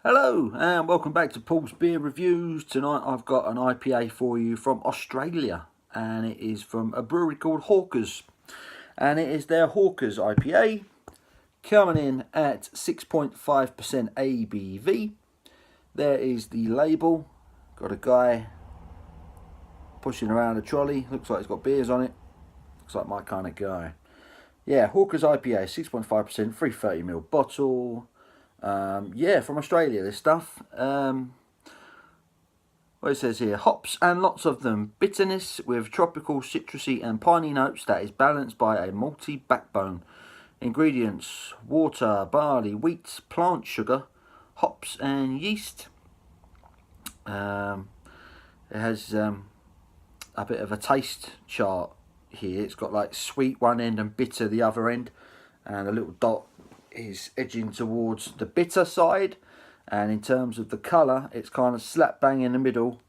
Hello and welcome back to Paul's Beer Reviews. Tonight I've got an IPA for you from Australia, and it is from a brewery called Hawkers, and it is their Hawkers IPA, coming in at 6.5% ABV. There is the label. Got a guy pushing around a trolley, looks like he's got beers on it. Looks like my kind of guy. Yeah, Hawkers IPA, 6.5%, 330ml bottle. Yeah, from Australia, this stuff. What it says here: hops and lots of them. Bitterness with tropical, citrusy and piney notes that is balanced by a malty backbone. Ingredients: water, barley, wheat, plant sugar, hops and yeast. It has a bit of a taste chart here. It's got like sweet one end and bitter the other end, and a little dot is edging towards the bitter side. And in terms of the colour, it's kind of slap bang in the middle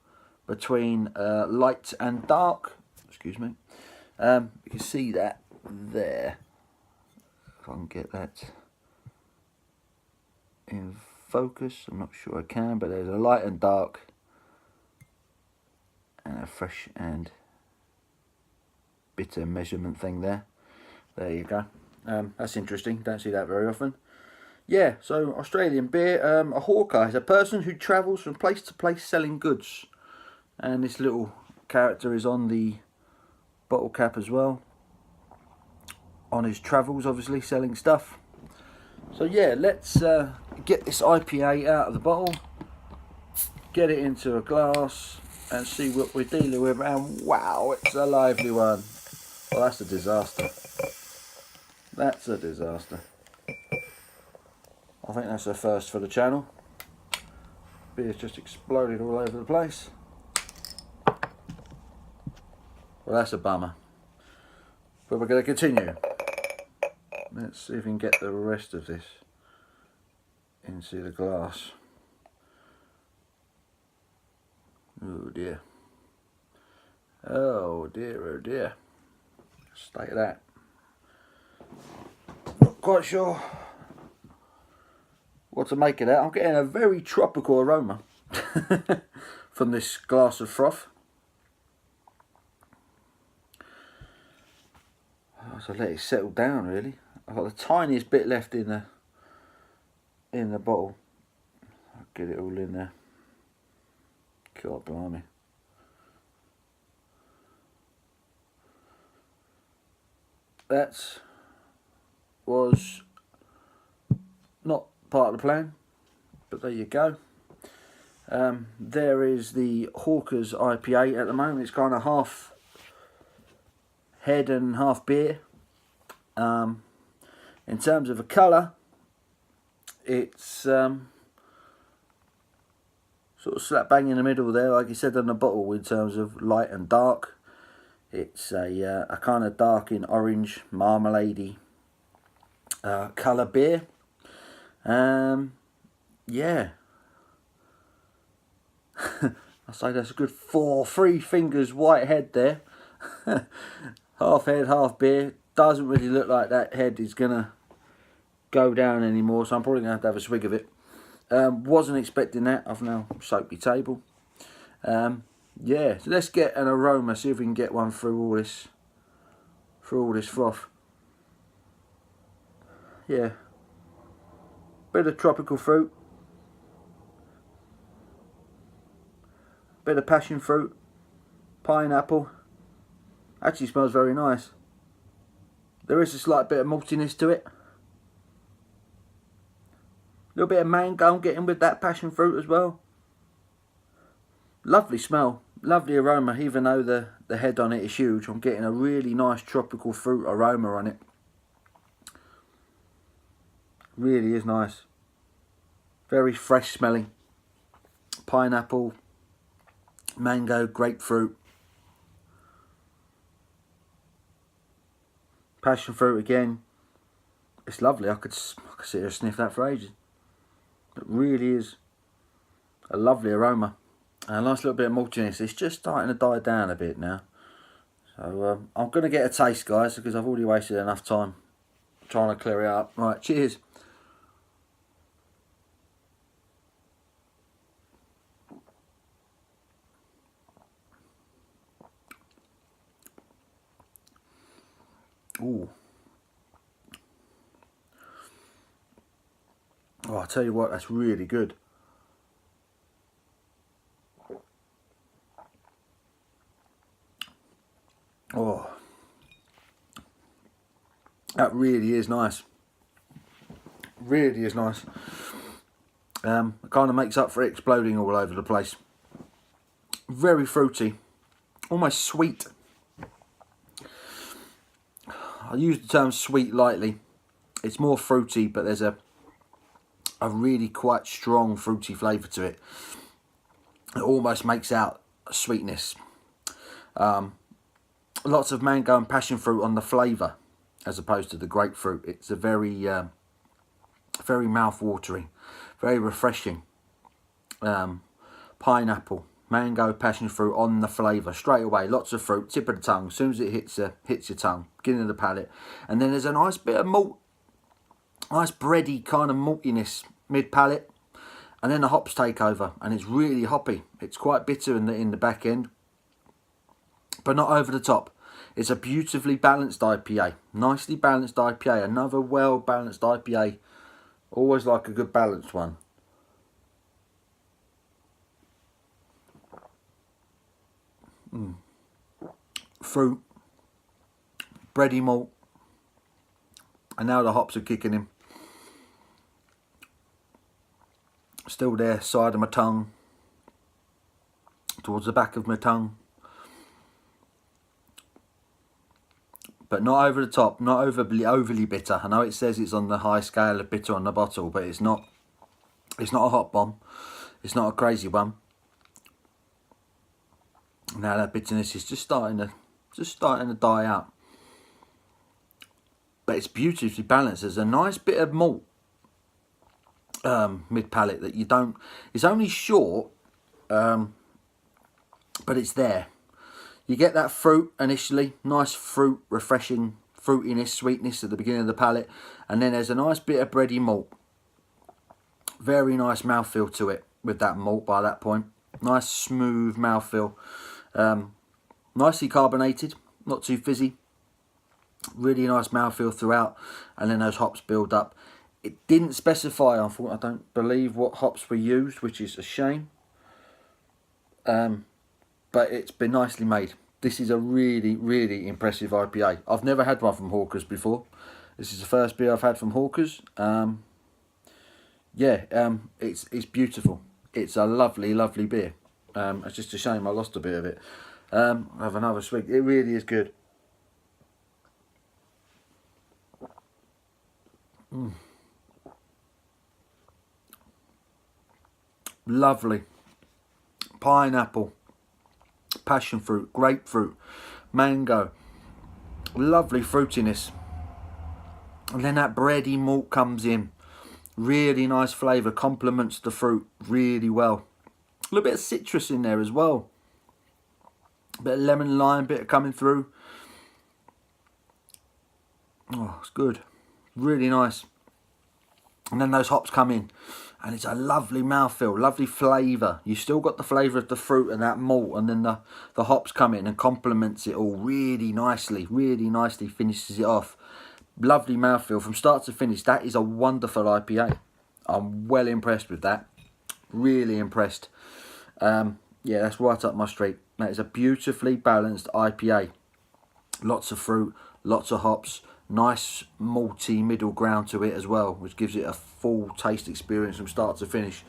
between light and dark. Excuse me. You can see that there. If I can get that in focus, I'm not sure I can, but there's a light and dark and a fresh and bitter measurement thing there. There you go. That's interesting. Don't see that very often. Yeah, so Australian beer. A hawker is a person who travels from place to place selling goods. And this little character is on the bottle cap as well. On his travels, obviously, selling stuff. So yeah, let's get this IPA out of the bottle. Get it into a glass and see what we're dealing with. And wow, it's a lively one. Well, that's a disaster. That's a disaster. I think that's a first for the channel. Beer's just exploded all over the place. Well, that's a bummer. But we're going to continue. Let's see if we can get the rest of this into the glass. Oh dear. Oh dear, oh dear. State of that. Not quite sure what to make of that. I'm getting a very tropical aroma from this glass of froth. So let it settle down really. I've got the tiniest bit left in the bottle. I'll get it all in there. God blimey. That was not part of the plan, but there you go. There is the Hawkers IPA at the moment. It's kind of half head and half beer. In terms of a colour, it's sort of slap bang in the middle there, like you said on the bottle, in terms of light and dark. It's a kind of dark in orange, marmalade-y colour beer. Yeah. I say that's a good 3 fingers white head there. Half head, half beer. Doesn't really look like that head is gonna go down anymore, so I'm probably gonna have a swig of it. Wasn't expecting that. I've now soaped my table. Yeah, so let's get an aroma, see if we can get one through all this froth. Yeah. Bit of tropical fruit. Bit of passion fruit. Pineapple. Actually smells very nice. There is a slight bit of maltiness to it. A little bit of mango I'm getting with that passion fruit as well. Lovely smell, lovely aroma, even though the head on it is huge. I'm getting a really nice tropical fruit aroma on it. Really is nice. Very fresh smelling. Pineapple, mango, grapefruit. Passion fruit again. It's lovely. I could sit here and sniff that for ages. It really is a lovely aroma. A nice little bit of maltiness. It's just starting to die down a bit now. So I'm going to get a taste, guys, because I've already wasted enough time trying to clear it up. Right, cheers. Ooh. Oh, I tell you what, that's really good. Oh, that really is nice. Really is nice. It kind of makes up for it exploding all over the place. Very fruity, almost sweet. I use the term sweet lightly. It's more fruity, but there's a really quite strong fruity flavour to it. It almost makes out a sweetness. Lots of mango and passion fruit on the flavour, as opposed to the grapefruit. It's a very, very mouth-watering, very refreshing. Pineapple, mango, passion fruit on the flavour straight away. Lots of fruit, tip of the tongue. As soon as it hits your tongue, beginning of the palate, and then there's a nice bit of malt, nice bready kind of maltiness mid palate, and then the hops take over, and it's really hoppy. It's quite bitter in the back end, but not over the top. It's a beautifully balanced IPA, nicely balanced IPA. Another well balanced IPA. Always like a good balanced one. Fruit, bready malt, and now the hops are kicking in. Still there, side of my tongue, towards the back of my tongue, but not over the top, not overly bitter. I know it says it's on the high scale of bitter on the bottle, but it's not. It's not a hot bomb. It's not a crazy one. Now that bitterness is just starting to die out, but it's beautifully balanced. There's a nice bit of malt mid palate that you don't. It's only short, but it's there. You get that fruit initially, nice fruit, refreshing fruitiness, sweetness at the beginning of the palate, and then there's a nice bit of bready malt. Very nice mouthfeel to it with that malt by that point. Nice smooth mouthfeel. Nicely carbonated, not too fizzy. Really nice mouthfeel throughout, and then those hops build up. It didn't specify, I don't believe, what hops were used, which is a shame. But it's been nicely made. This is a really, really impressive IPA. I've never had one from Hawker's before. This is the first beer I've had from Hawker's. It's beautiful. It's a lovely, lovely beer. It's just a shame I lost a bit of it. I'll have another swig. It really is good. Lovely. Pineapple, passion fruit, grapefruit, mango. Lovely fruitiness. And then that bready malt comes in. Really nice flavour, complements the fruit really well. A little bit of citrus in there as well. A bit of lemon lime bit coming through. Oh, it's good. Really nice. And then those hops come in, and it's a lovely mouthfeel, lovely flavour. You still got the flavour of the fruit and that malt, and then the hops come in and complements it all really nicely finishes it off. Lovely mouthfeel from start to finish. That is a wonderful IPA. I'm well impressed with that. Really impressed. Yeah, that's right up my street. That is a beautifully balanced IPA. Lots of fruit, lots of hops, nice malty middle ground to it as well, which gives it a full taste experience from start to finish.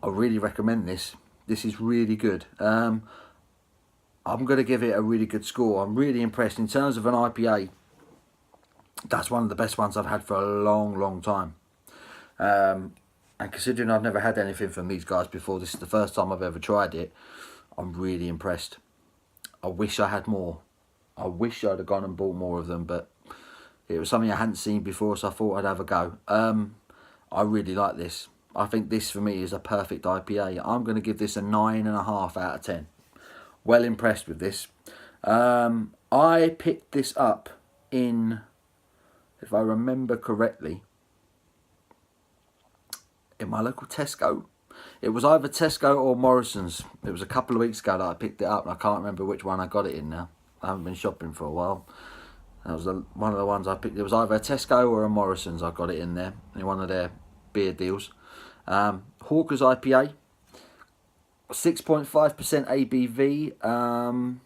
I really recommend this. This is really good. I'm going to give it a really good score. I'm really impressed. In terms of an IPA, that's one of the best ones I've had for a long, long time. And considering I've never had anything from these guys before, this is the first time I've ever tried it, I'm really impressed. I wish I had more. I wish I'd have gone and bought more of them, but it was something I hadn't seen before, so I thought I'd have a go. I really like this. I think this for me is a perfect IPA. I'm going to give this a 9.5 out of 10. Well impressed with this. I picked this up in, if I remember correctly, in my local Tesco. It was either Tesco or Morrison's. It was a couple of weeks ago that I picked it up, and I can't remember which one I got it in now. I haven't been shopping for a while. That was one of the ones I picked. It was either a Tesco or a Morrison's. I got it in there in one of their beer deals. Hawker's IPA, 6.5% ABV.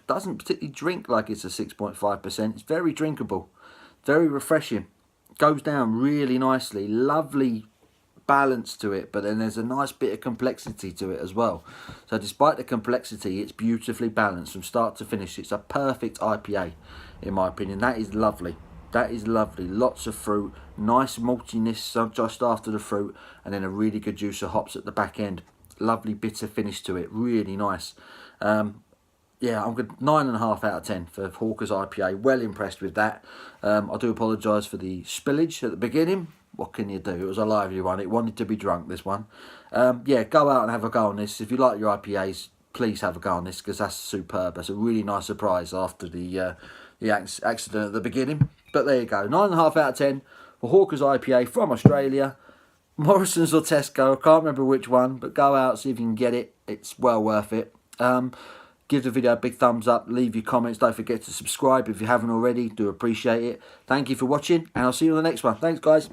Doesn't particularly drink like it's a 6.5%. It's very drinkable, very refreshing. Goes down really nicely. Lovely balance to it, but then there's a nice bit of complexity to it as well. So despite the complexity, it's beautifully balanced from start to finish. It's a perfect IPA in my opinion. That is lovely. That is lovely. Lots of fruit, nice maltiness just after the fruit, and then a really good juice of hops at the back end. Lovely bitter finish to it, really nice. Yeah, I'm good. 9.5 out of 10 for Hawker's IPA. Well impressed with that. I do apologise for the spillage at the beginning. What can you do? It was a lively one. It wanted to be drunk, this one. Yeah, go out and have a go on this. If you like your IPAs, please have a go on this, because that's superb. That's a really nice surprise after the accident at the beginning. But there you go. 9.5 out of 10 for Hawker's IPA from Australia. Morrison's or Tesco, I can't remember which one, but go out, see if you can get it. It's well worth it. Give the video a big thumbs up, leave your comments, don't forget to subscribe if you haven't already, do appreciate it. Thank you for watching, and I'll see you on the next one. Thanks guys.